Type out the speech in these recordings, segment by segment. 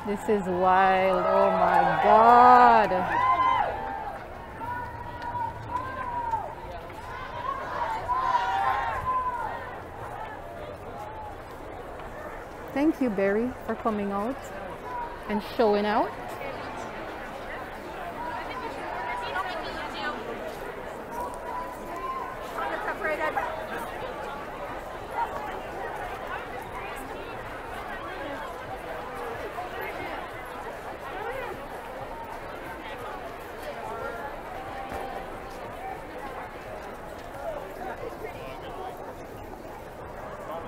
This is wild. Oh my God. Thank you, Barrie, for coming out and showing out.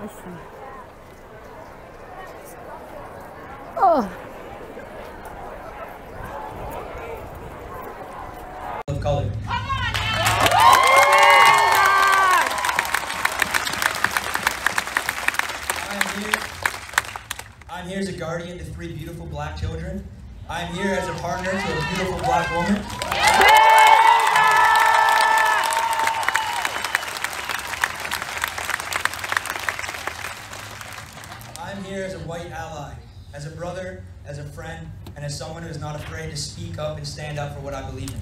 Listen. Oh. Of color. Come on now. I'm here as a guardian to 3 beautiful black children. I'm here as a partner to a beautiful black woman. I'm here as a white ally, as a brother, as a friend, and as someone who is not afraid to speak up and stand up for what I believe in.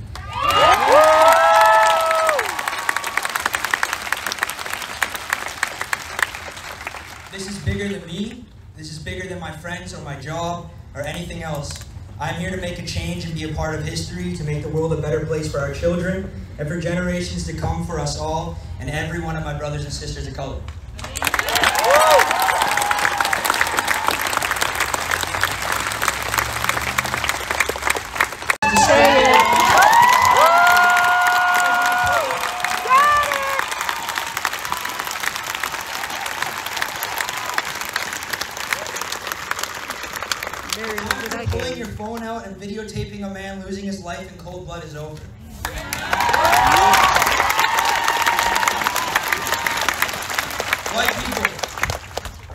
This is bigger than me. This is bigger than my friends or my job or anything else. I'm here to make a change and be a part of history, to make the world a better place for our children and for generations to come, for us all and every one of my brothers and sisters of color. Pulling your phone out and videotaping a man losing his life in cold blood is over. White people,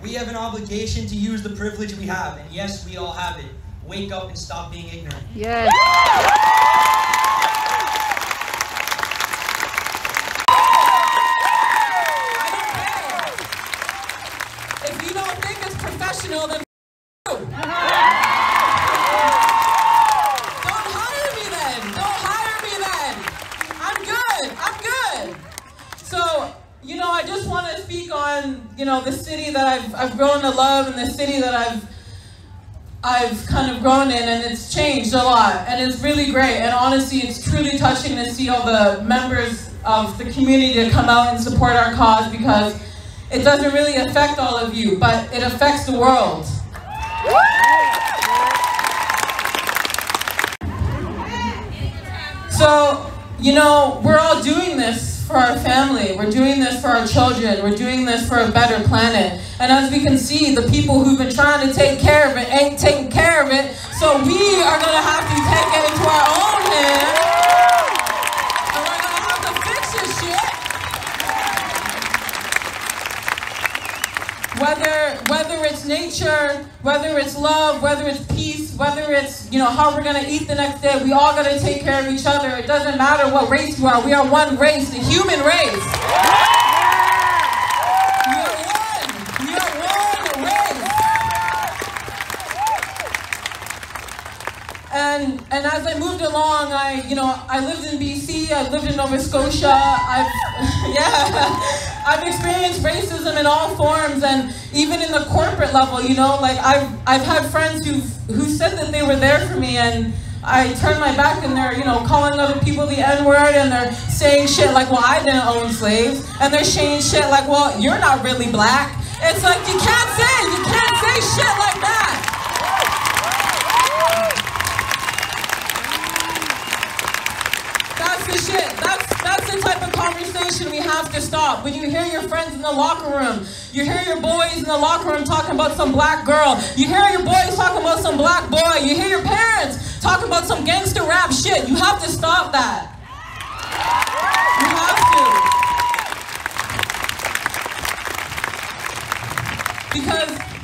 we have an obligation to use the privilege we have, and yes, we all have it. Wake up and stop being ignorant. Yes. If you don't think it's professional, then don't hire me then. Don't hire me then. I'm good. So, you know, I just want to speak on, you know, the city that I've grown to love, and the city that I've kind of grown in, and it's changed a lot, and it's really great. And honestly, it's truly touching to see all the members of the community to come out and support our cause, because it doesn't really affect all of you, but it affects the world. So, you know, we're all doing this for our family. We're doing this for our children. We're doing this for a better planet. And as we can see, the people who've been trying to take care of it ain't taking care of it. So we are going to have to take it into our own hands. And we're going to have to fix this shit. Whether it's nature, whether it's love, whether it's peace, whether it's, you know, how we're going to eat the next day, we all got to take care of each other. It doesn't matter what race you are. We are one race, the human race. We are one race. And as I moved along, I lived in BC, I lived in Nova Scotia. I've experienced racism in all forms, and even in the corporate level, you know, like I've had friends who said that they were there for me, and I turned my back and they're, you know, calling other people the N-word, and they're saying shit like, well, I didn't own slaves, and they're saying shit like, well, you're not really black. It's like, you can't say shit like that. That's the shit. That's the type of conversation we have to stop. When you hear your friends in the locker room, you hear your boys in the locker room talking about some black girl, you hear your boys talking about some black boy, you hear your parents talking about some gangster rap shit, you have to stop that. You have to.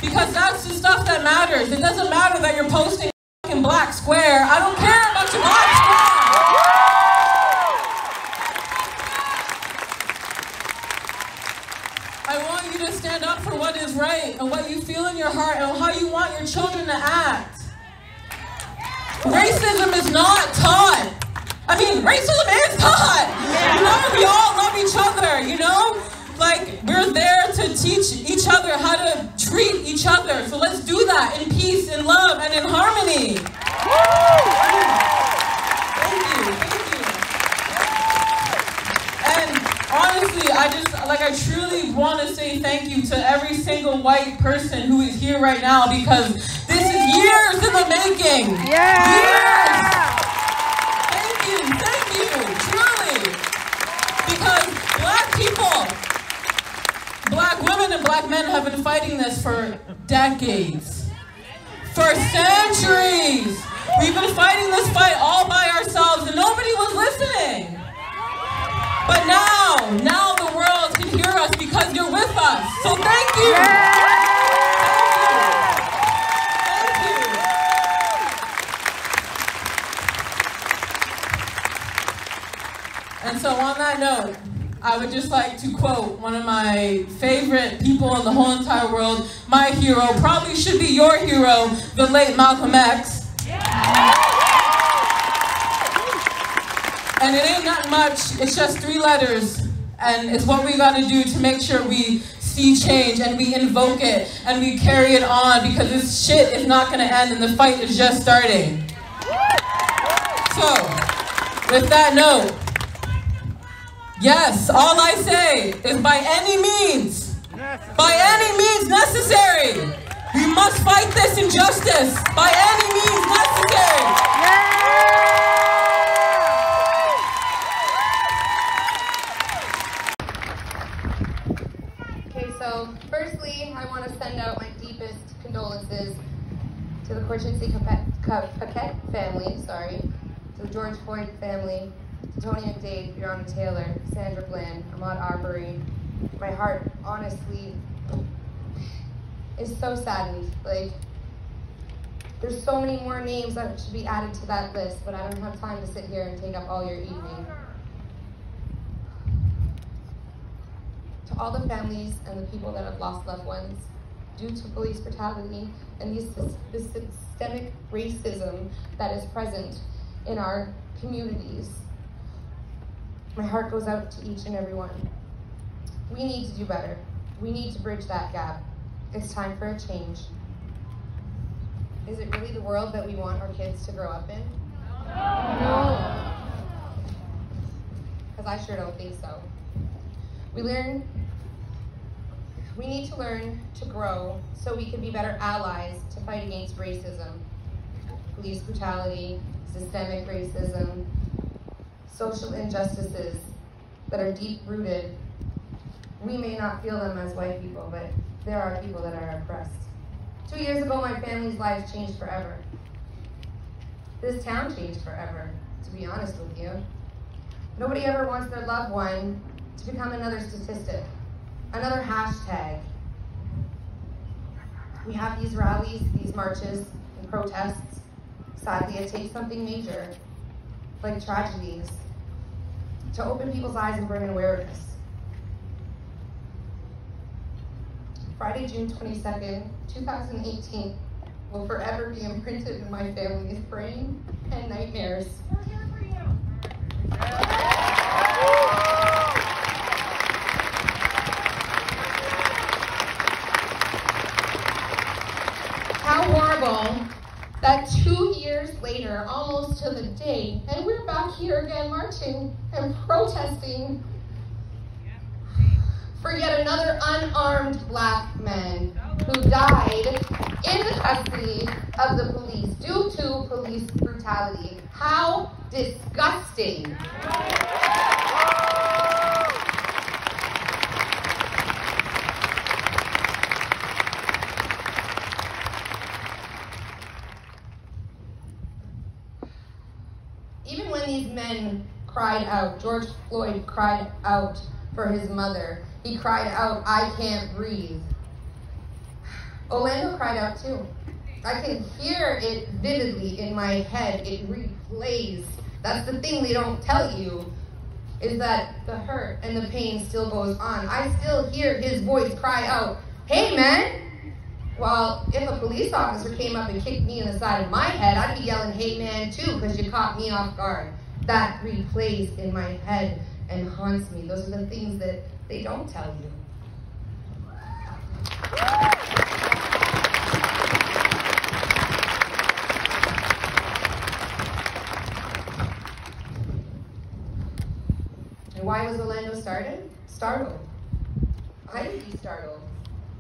Because that's the stuff that matters. It doesn't matter that you're posting a fucking black square. I don't care about your black square. I want you to stand up for what is right and what you feel in your heart and how you want your children to act. Racism is not taught. I mean, racism is taught. You know, we all love each other, you know? Like, we're there to teach each other how to treat each other. So let's do that in peace, in love, and in harmony. Thank you. And honestly, I truly want to say thank you to every single white person who is here right now, because this is years in the making. Years. Thank you, truly. Because black people, black women and black men have been fighting this for decades, for centuries. We've been fighting this fight all by ourselves and nobody was listening. But now the world can hear us because you're with us. So thank you. Thank you. And so on that note, I would just like to quote one of my favorite people in the whole entire world, my hero, probably should be your hero, the late Malcolm X. And it ain't not much, it's just 3 letters. And it's what we gotta do to make sure we see change and we invoke it and we carry it on, because this shit is not gonna end and the fight is just starting. So, with that note, yes, all I say is by any means necessary, we must fight this injustice by any means necessary. Okay, so firstly, I want to send out my deepest condolences to the Courtesy Paquette family, to the George Floyd family, to Tony McDade, Breonna Taylor, Sandra Bland, Ahmaud Arbery. My heart, honestly, is so saddened. Like, there's so many more names that should be added to that list, but I don't have time to sit here and take up all your evening. To all the families and the people that have lost loved ones due to police brutality and this systemic racism that is present in our communities, my heart goes out to each and every one. We need to do better. We need to bridge that gap. It's time for a change. Is it really the world that we want our kids to grow up in? No. Because I sure don't think so. We need to learn to grow so we can be better allies to fight against racism, police brutality, systemic racism, social injustices that are deep-rooted. We may not feel them as white people, but there are people that are oppressed. 2 years ago, my family's lives changed forever. This town changed forever, to be honest with you. Nobody ever wants their loved one to become another statistic, another hashtag. We have these rallies, these marches, and protests. Sadly, it takes something major, like tragedies, to open people's eyes and bring awareness. Friday, June 22nd, 2018 will forever be imprinted in my family's brain and nightmares. We're here for you. How horrible that 2 years later, almost to the day, and we're back here again marching and protesting for yet another unarmed black man who died in the custody of the police due to police brutality. How disgusting. Even when these men cried out, George Floyd cried out for his mother. He cried out, "I can't breathe." Orlando cried out too. I can hear it vividly in my head. It replays. That's the thing they don't tell you, is that the hurt and the pain still goes on. I still hear his voice cry out, "Hey man, Well, if a police officer came up and kicked me in the side of my head, I'd be yelling, "Hey man," too, because you caught me off guard. That replays in my head and haunts me. Those are the things that they don't tell you. And why was Orlando startled? I would be startled.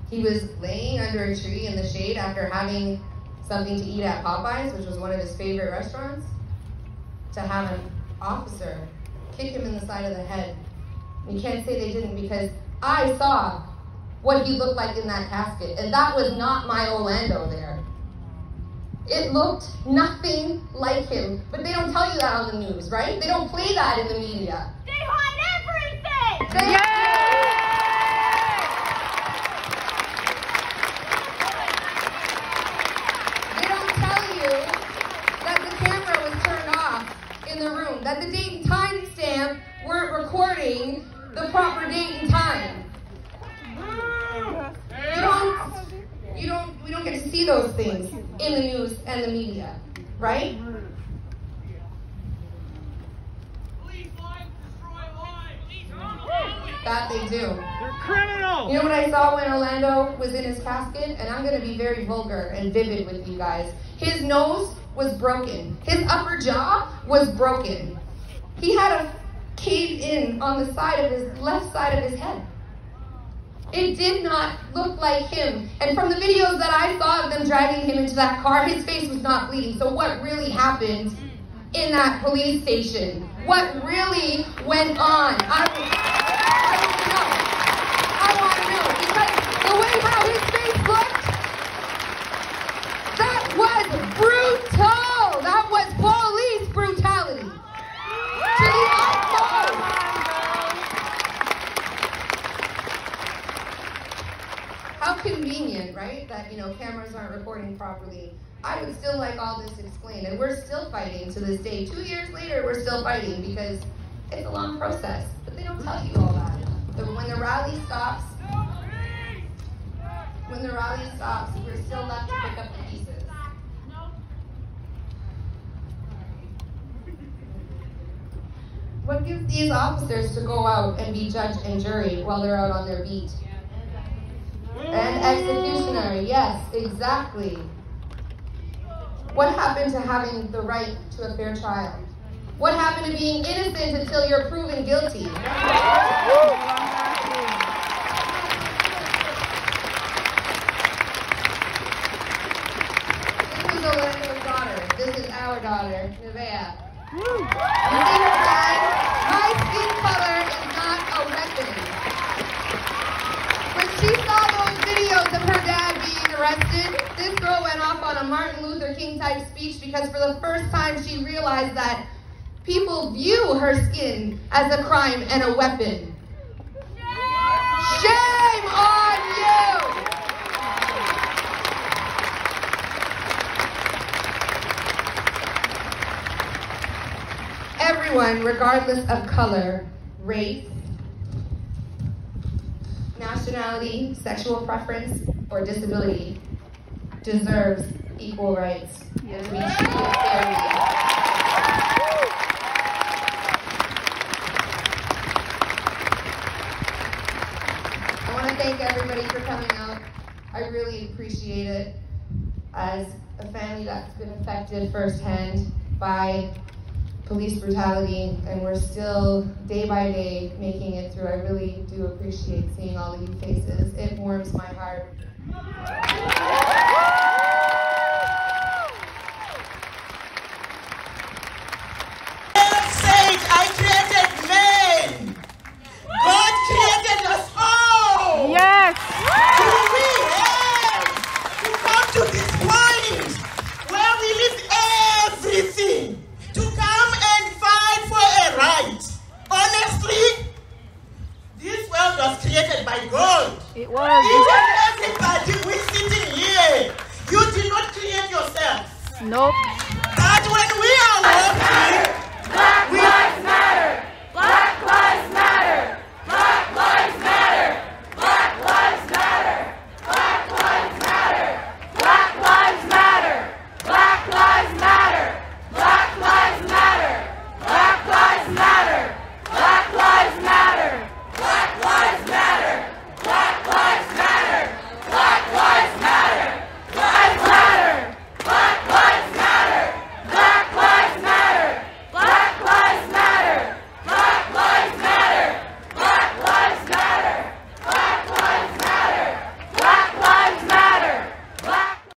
He was laying under a tree in the shade after having something to eat at Popeyes, which was one of his favorite restaurants, to have an officer kick him in the side of the head. You can't say they didn't, because I saw what he looked like in that casket, and that was not my Orlando there. It looked nothing like him, but they don't tell you that on the news, right? They don't play that in the media. They hide everything! They don't tell you that the camera was turned off in the room, that the date and time stamp weren't recording the proper date and time. We don't get to see those things in the news and the media, right? That they do. They're criminals! You know what I saw when Orlando was in his casket? And I'm going to be very vulgar and vivid with you guys. His nose was broken. His upper jaw was broken. He had a cave in on the side of his left side of his head. It did not look like him. And from the videos that I saw of them dragging him into that car, his face was not bleeding. So what really happened in that police station? What really went on? I want to know. Because the way how his face looked, that was brutal. That was police brutality. To the utmost. How convenient, right? That, cameras aren't recording properly. I would still like all this explained, and we're still fighting to this day. 2 years later, we're still fighting because it's a long process, but they don't tell you all that. When the rally stops, we're still left to pick up the pieces. What gives these officers to go out and be judge and jury while they're out on their beat? And executionary, yes, exactly. What happened to having the right to a fair trial? What happened to being innocent until you're proven guilty? This is Orlando's daughter. This is our daughter, Nevaeh. You see her flag? My skin color is not a weapon. When she saw those videos of her dad being arrested, this girl went off on a Martin Luther King type speech because for the first time she realized that people view her skin as a crime and a weapon. Shame on you! Everyone, regardless of color, race, nationality, sexual preference, or disability, deserves equal rights and to be treated fairly. I want to thank everybody for coming out. I really appreciate it. As a family that's been affected firsthand by police brutality, and we're still day by day making it through. I really do appreciate seeing all of you faces. It warms my heart. God said, I created men. God created us all. Yes. Do we have to come to this point where we leave everything to come and fight for a right? Honestly, this world was created by God. It was. Each and everybody, we sitting here, you did not create yourself. Nope.